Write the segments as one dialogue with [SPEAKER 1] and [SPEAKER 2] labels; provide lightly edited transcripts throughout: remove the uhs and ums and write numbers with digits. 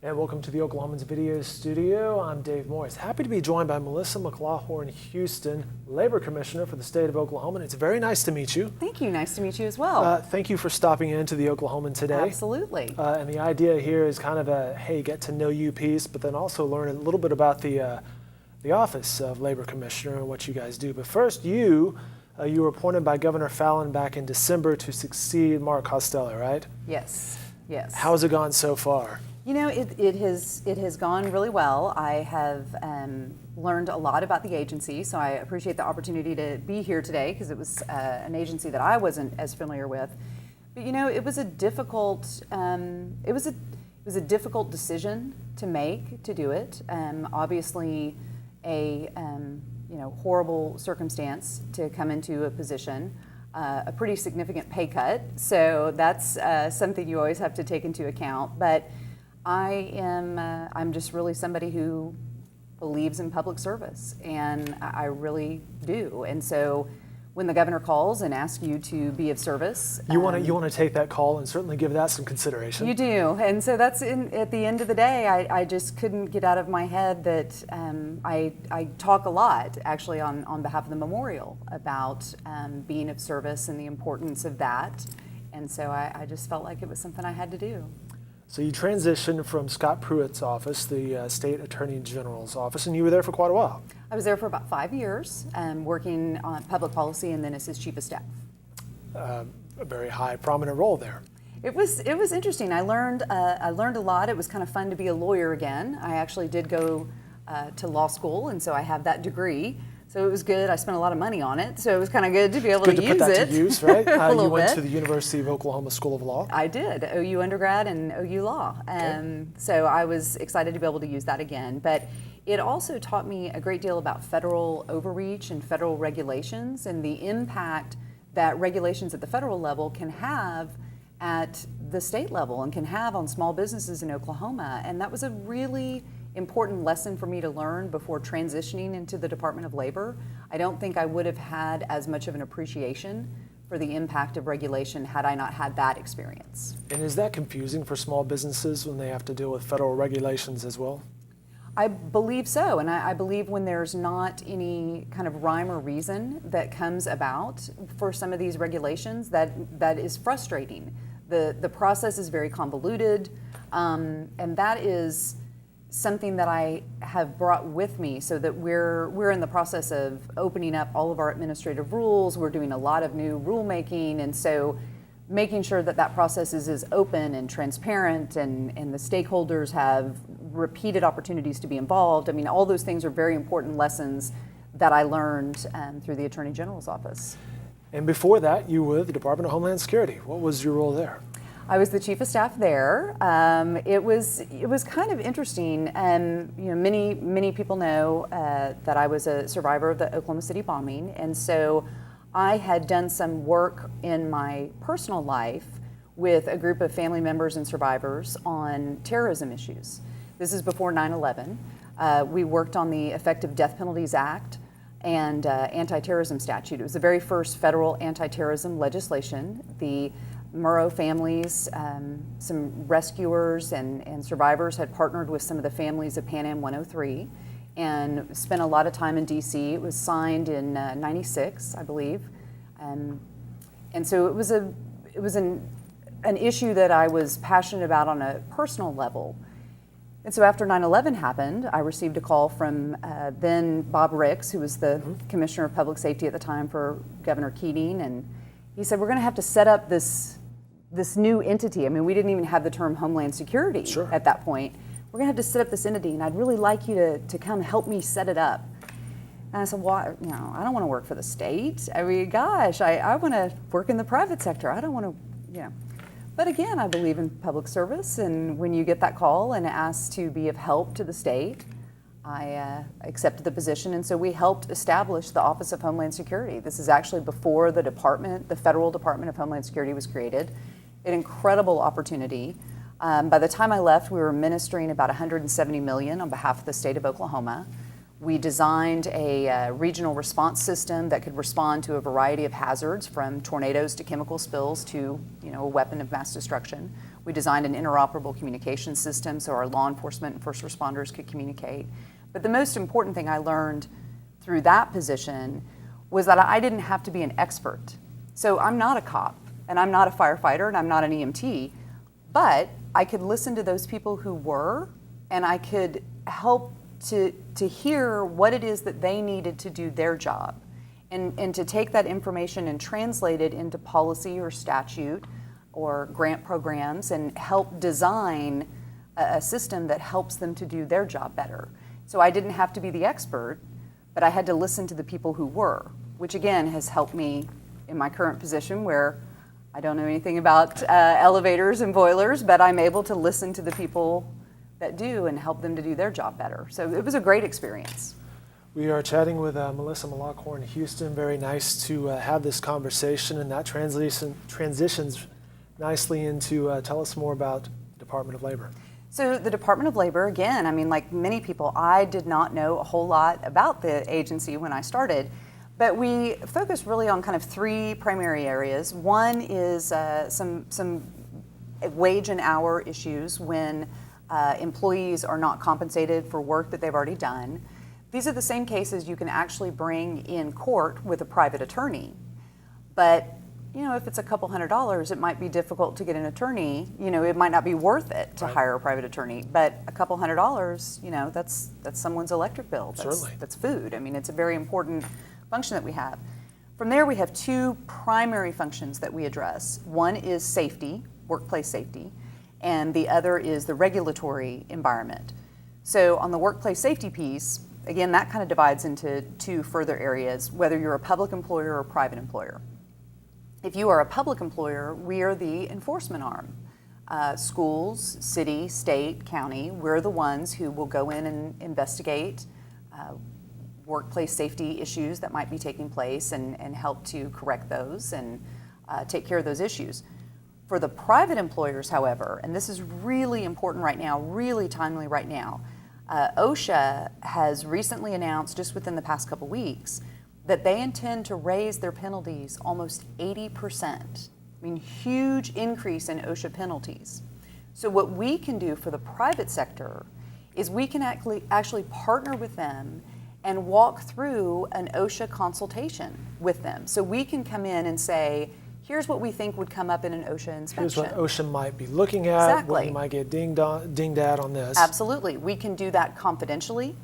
[SPEAKER 1] And welcome to the Oklahomans Video Studio. I'm Dave Morris. Happy to be joined by Melissa McLawhorn Houston, Labor Commissioner for the state of Oklahoma. And it's very nice to meet you.
[SPEAKER 2] Thank you. Nice to meet you as well.
[SPEAKER 1] Thank you for stopping into the Oklahoman today.
[SPEAKER 2] Absolutely.
[SPEAKER 1] And the idea here is kind of a, hey, get to know you piece, but then also learn a little bit about the Office of Labor Commissioner and what you guys do. But first, you were appointed by Governor Fallin back in December to succeed Mark Costello, right?
[SPEAKER 2] Yes. Yes.
[SPEAKER 1] How has it gone so far?
[SPEAKER 2] You know, it has gone really well. I have learned a lot about the agency, so I appreciate the opportunity to be here today because it was an agency that I wasn't as familiar with. But you know, it was a difficult difficult decision to make to do it. Obviously, a horrible circumstance to come into a position. A pretty significant pay cut, so that's something you always have to take into account. But I'm just really somebody who believes in public service, and I really do. And so when the governor calls and asks you to be of service,
[SPEAKER 1] you want to take that call and certainly give that some consideration.
[SPEAKER 2] You do, and so that's at the end of the day. I just couldn't get out of my head that I talk a lot, actually, on behalf of the memorial about being of service and the importance of that. And so I just felt like it was something I had to do.
[SPEAKER 1] So you transitioned from Scott Pruitt's office, the State Attorney General's office, and you were there for quite a while.
[SPEAKER 2] I was there for about 5 years, working on public policy and then as his chief of staff.
[SPEAKER 1] A very high, prominent role there.
[SPEAKER 2] It was interesting. I learned a lot. It was kind of fun to be a lawyer again. I actually did go to law school, and so I have that degree. So it was good. I spent a lot of money on it, so it was kind of good to be able to use it.
[SPEAKER 1] Good to put that to use, right? You went
[SPEAKER 2] bit.
[SPEAKER 1] to the University of Oklahoma School of Law.
[SPEAKER 2] I did, OU undergrad and OU Law. So I was excited to be able to use that again. But it also taught me a great deal about federal overreach and federal regulations and the impact that regulations at the federal level can have at the state level and can have on small businesses in Oklahoma. And that was a really important lesson for me to learn before transitioning into the Department of Labor. I don't think I would have had as much of an appreciation for the impact of regulation had I not had that experience.
[SPEAKER 1] And is that confusing for small businesses when they have to deal with federal regulations as well?
[SPEAKER 2] I believe so, and I believe when there's not any kind of rhyme or reason that comes about for some of these regulations, that is frustrating. The process is very convoluted, and that is something that I have brought with me, so that we're in the process of opening up all of our administrative rules. We're doing a lot of new rulemaking, and so making sure that that process is as open and transparent and the stakeholders have repeated opportunities to be involved. I mean, all those things are very important lessons that I learned through the Attorney General's office. And
[SPEAKER 1] before that, you were with the Department of Homeland Security. What was your role there?
[SPEAKER 2] I was the chief of staff there. It was kind of interesting. You know, many people know that I was a survivor of the Oklahoma City bombing, and so I had done some work in my personal life with a group of family members and survivors on terrorism issues. This is before 9/11. We worked on the Effective Death Penalties Act and anti-terrorism statute. It was the very first federal anti-terrorism legislation. The Murrow families, some rescuers and survivors had partnered with some of the families of Pan Am 103 and spent a lot of time in DC. It was signed in 96, I believe. And so it was an issue that I was passionate about on a personal level. And so after 9/11 happened, I received a call from then Bob Ricks, who was the Commissioner of Public Safety at the time for Governor Keating, and he said, we're going to have to set up this new entity. I mean, we didn't even have the term Homeland Security at that point. We're going to have to set up this entity, and I'd really like you to come help me set it up. And I said, well, you know, I don't want to work for the state. I mean, gosh, I want to work in the private sector. I don't want to, you know. But again, I believe in public service, and when you get that call and asked to be of help to the state, I accepted the position, and so we helped establish the Office of Homeland Security. This is actually before the Federal Department of Homeland Security was created. An incredible opportunity. By the time I left, we were administering about $170 million on behalf of the state of Oklahoma. We designed a regional response system that could respond to a variety of hazards, from tornadoes to chemical spills to, a weapon of mass destruction. We designed an interoperable communication system so our law enforcement and first responders could communicate. But the most important thing I learned through that position was that I didn't have to be an expert. So I'm not a cop, and I'm not a firefighter, and I'm not an EMT, but I could listen to those people who were, and I could help to hear what it is that they needed to do their job, and to take that information and translate it into policy or statute or grant programs and help design a system that helps them to do their job better. So I didn't have to be the expert, but I had to listen to the people who were, which again has helped me in my current position where I don't know anything about elevators and boilers, but I'm able to listen to the people that do and help them to do their job better. So it was a great experience.
[SPEAKER 1] We are chatting with Melissa McLawhorn Houston. Very nice to have this conversation, and that transitions nicely into tell us more about the Department of Labor.
[SPEAKER 2] So the Department of Labor, again, I mean, like many people, I did not know a whole lot about the agency when I started, but we focus really on kind of three primary areas. One is some wage and hour issues when employees are not compensated for work that they've already done. These are the same cases you can actually bring in court with a private attorney. But, you know, if it's a couple $100, it might be difficult to get an attorney. You know, it might not be worth it to hire a private attorney. But a couple $100, you know, that's someone's electric bill. That's food. I mean, it's a very important function that we have. From there, we have two primary functions that we address. One is safety, workplace safety, and the other is the regulatory environment. So on the workplace safety piece, again, that kind of divides into two further areas, whether you're a public employer or a private employer. If you are a public employer, we are the enforcement arm. Schools, city, state, county, we're the ones who will go in and investigate workplace safety issues that might be taking place and help to correct those and take care of those issues. For the private employers, however, and this is really important right now, really timely right now, OSHA has recently announced, just within the past couple weeks, that they intend to raise their penalties almost 80%. I mean, huge increase in OSHA penalties. So what we can do for the private sector is we can actually partner with them and walk through an OSHA consultation with them. So we can come in and say, here's what we think would come up in an OSHA inspection.
[SPEAKER 1] Here's what OSHA might be looking at,
[SPEAKER 2] Exactly.
[SPEAKER 1] what you might get dinged at on this.
[SPEAKER 2] Absolutely. We can do that confidentially.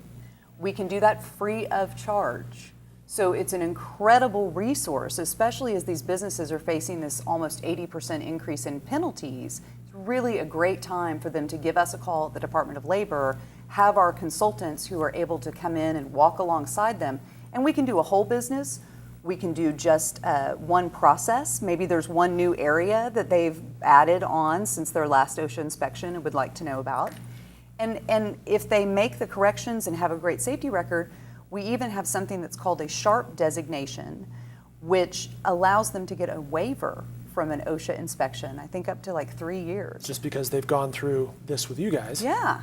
[SPEAKER 2] We can do that free of charge. So it's an incredible resource, especially as these businesses are facing this almost 80% increase in penalties. It's really a great time for them to give us a call at the Department of Labor, have our consultants who are able to come in and walk alongside them, and we can do a whole business. We can do just one process. Maybe there's one new area that they've added on since their last OSHA inspection and would like to know about. And if they make the corrections and have a great safety record, we even have something that's called a SHARP designation, which allows them to get a waiver from an OSHA inspection, I think up to like 3 years.
[SPEAKER 1] Just because they've gone through this with you guys.
[SPEAKER 2] Yeah.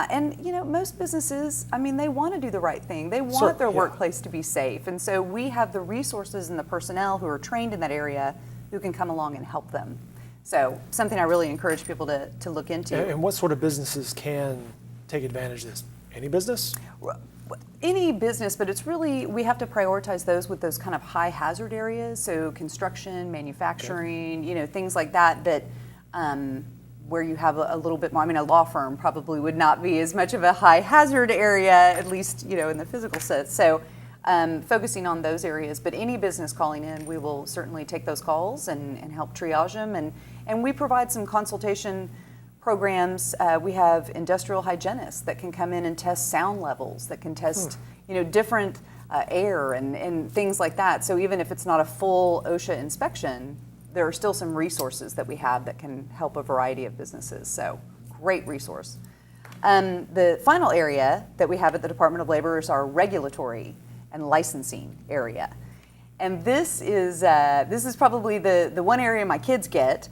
[SPEAKER 2] And you know, most businesses, I mean, they want to do the right thing. They want their workplace to be safe. And so we have the resources and the personnel who are trained in that area who can come along and help them. So something I really encourage people to look into.
[SPEAKER 1] And what sort of businesses can take advantage of this? Any business?
[SPEAKER 2] Any business, but it's really, we have to prioritize those with those kind of high hazard areas. So construction, manufacturing, you know, things like that, where you have a little bit more, I mean, a law firm probably would not be as much of a high hazard area, at least, you know, in the physical sense. So focusing on those areas, but any business calling in, we will certainly take those calls and help triage them. And we provide some consultation programs. We have industrial hygienists that can come in and test sound levels, that can test, you know, different air and things like that. So even if it's not a full OSHA inspection, there are still some resources that we have that can help a variety of businesses. So great resource. The final area that we have at the Department of Labor is our regulatory and licensing area. And this is probably the one area my kids get,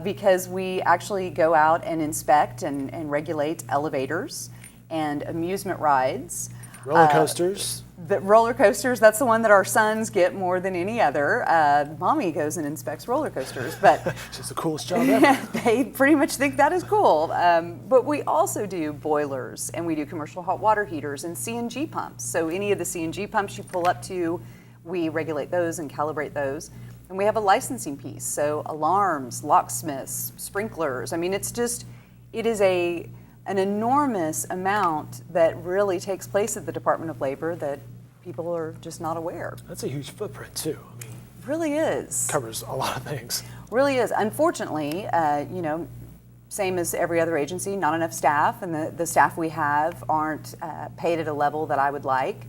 [SPEAKER 2] because we actually go out and inspect and regulate elevators and amusement rides.
[SPEAKER 1] Roller coasters.
[SPEAKER 2] The roller coasters, that's the one that our sons get more than any other. Mommy goes and inspects roller coasters, but
[SPEAKER 1] It's the coolest job ever.
[SPEAKER 2] they pretty much think that is cool. But we also do boilers, and we do commercial hot water heaters and CNG pumps. So any of the CNG pumps you pull up to, we regulate those and calibrate those. And we have a licensing piece, so alarms, locksmiths, sprinklers. I mean, it is an enormous amount that really takes place at the Department of Labor that people are just not aware.
[SPEAKER 1] That's a huge footprint too. I mean,
[SPEAKER 2] Really is.
[SPEAKER 1] covers a lot of things.
[SPEAKER 2] Really is. Unfortunately, same as every other agency, not enough staff, and the staff we have aren't paid at a level that I would like.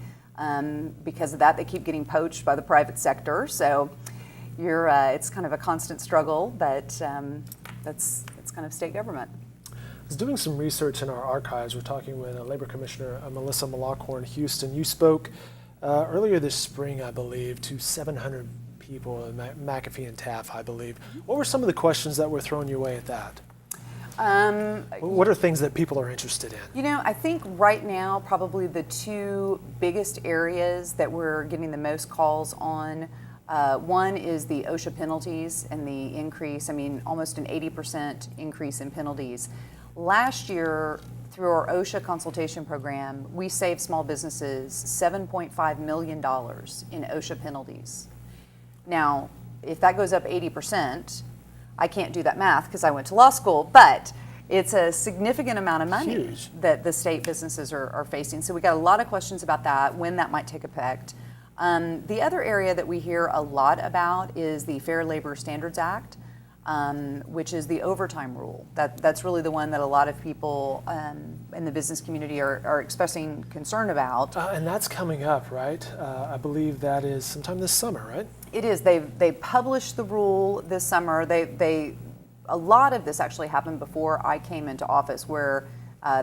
[SPEAKER 2] Because of that, they keep getting poached by the private sector. So it's kind of a constant struggle, but it's kind of state government.
[SPEAKER 1] I was doing some research in our archives. We're talking with Labor Commissioner Melissa McLawhorn Houston. You spoke earlier this spring, I believe, to 700 people in McAfee and Taft, I believe. What were some of the questions that were thrown your way at that? What are things that people are interested in?
[SPEAKER 2] I think right now probably the two biggest areas that we're getting the most calls on, one is the OSHA penalties and the increase, almost an 80% increase in penalties. Last year, through our OSHA consultation program, we saved small businesses $7.5 million in OSHA penalties. Now, if that goes up 80%, I can't do that math because I went to law school, but it's a significant amount of money
[SPEAKER 1] Huge.
[SPEAKER 2] that the state businesses are facing. So we got a lot of questions about that, when that might take effect. The other area that we hear a lot about is the Fair Labor Standards Act, which is the overtime rule. That's really the one that a lot of people in the business community are expressing concern about.
[SPEAKER 1] And that's coming up, right? I believe that is sometime this summer, right?
[SPEAKER 2] It is. They published the rule this summer. A lot of this actually happened before I came into office, where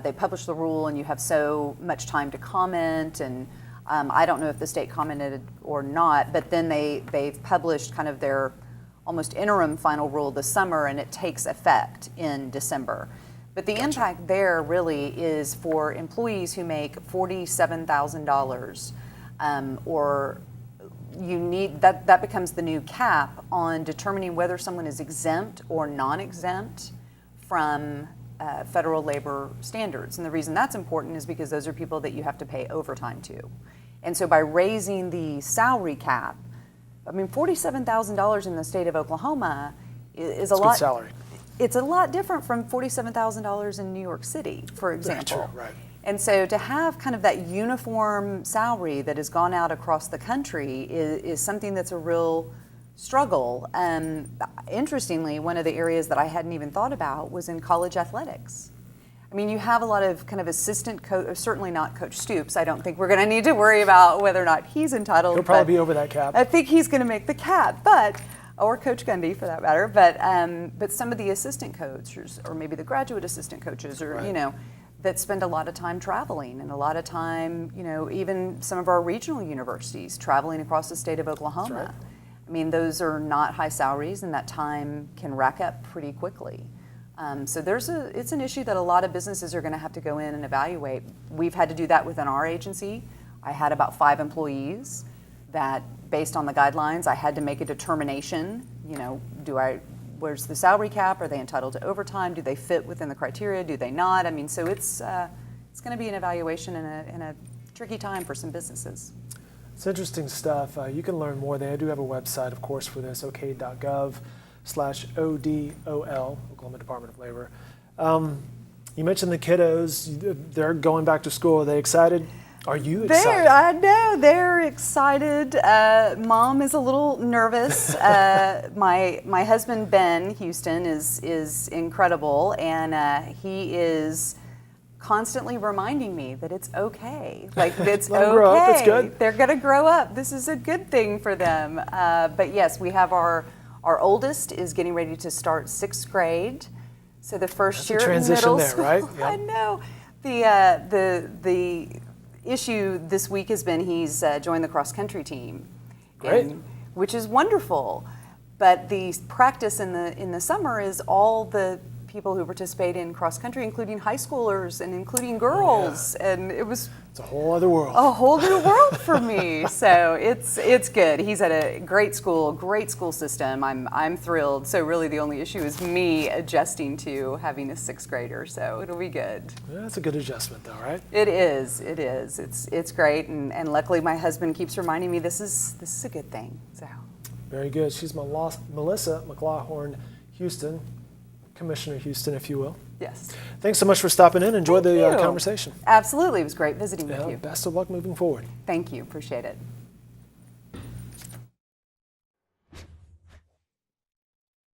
[SPEAKER 2] they published the rule and you have so much time to comment, and I don't know if the state commented or not, but then they've published kind of their almost interim final rule this summer, and it takes effect in December. But the impact there really is for employees who make $47,000, or that becomes the new cap on determining whether someone is exempt or non-exempt from federal labor standards. And the reason that's important is because those are people that you have to pay overtime to. And so by raising the salary cap, $47,000 in the state of Oklahoma is a lot.
[SPEAKER 1] Good salary.
[SPEAKER 2] It's a lot different from $47,000 in New York City, for example.
[SPEAKER 1] Very true, right.
[SPEAKER 2] And so to have kind of that uniform salary that has gone out across the country is something that's a real struggle. Interestingly, one of the areas that I hadn't even thought about was in college athletics. You have a lot of kind of assistant coach, certainly not Coach Stoops. I don't think we're going to need to worry about whether or not he's entitled.
[SPEAKER 1] He'll probably be over that cap.
[SPEAKER 2] I think he's going to make the cap, or Coach Gundy for that matter. But some of the assistant coaches, or maybe the graduate assistant coaches, or
[SPEAKER 1] Right.
[SPEAKER 2] That spend a lot of time traveling, and a lot of time, even some of our regional universities traveling across the state of Oklahoma.
[SPEAKER 1] That's right.
[SPEAKER 2] Those are not high salaries, and that time can rack up pretty quickly. So it's an issue that a lot of businesses are going to have to go in and evaluate. We've had to do that within our agency. I had about 5 employees that, based on the guidelines, I had to make a determination. Where's the salary cap? Are they entitled to overtime? Do they fit within the criteria? Do they not? So it's going to be an evaluation in a tricky time for some businesses.
[SPEAKER 1] It's interesting stuff. You can learn more. They do have a website, of course, for this, ok.gov/ODOL, Oklahoma Department of Labor. You mentioned the kiddos. They're going back to school. Are they excited? Are you excited?
[SPEAKER 2] I know, they're excited. Mom is a little nervous. My husband, Ben Houston, is incredible, and he is constantly reminding me that it's okay. It's
[SPEAKER 1] Let them grow up. It's
[SPEAKER 2] okay.
[SPEAKER 1] good.
[SPEAKER 2] They're going to grow up. This is a good thing for them. But yes, we have our oldest is getting ready to start 6th grade. So the first year in middle
[SPEAKER 1] there,
[SPEAKER 2] school.
[SPEAKER 1] right? Yep.
[SPEAKER 2] I know. The issue this week has been he's joined the cross country team,
[SPEAKER 1] Great.
[SPEAKER 2] which is wonderful. But the practice in the summer is all the people who participate in cross country, including high schoolers and including girls, and it was
[SPEAKER 1] It's a whole other world.
[SPEAKER 2] a whole new world for me. So it's good. He's at a great school system. I'm thrilled. So really the only issue is me adjusting to having a sixth grader. So it'll be good.
[SPEAKER 1] Yeah, that's a good adjustment though, right?
[SPEAKER 2] It is. It is. It's great. And luckily my husband keeps reminding me this is a good thing. So
[SPEAKER 1] Very good. She's Melissa McLawhorn Houston, Commissioner Houston, if you will.
[SPEAKER 2] yes.
[SPEAKER 1] Thanks so much for stopping in. Enjoy
[SPEAKER 2] Thank
[SPEAKER 1] the
[SPEAKER 2] you.
[SPEAKER 1] conversation.
[SPEAKER 2] Absolutely. It was great visiting
[SPEAKER 1] Yeah,
[SPEAKER 2] with you.
[SPEAKER 1] best of luck moving forward.
[SPEAKER 2] Thank you. Appreciate it.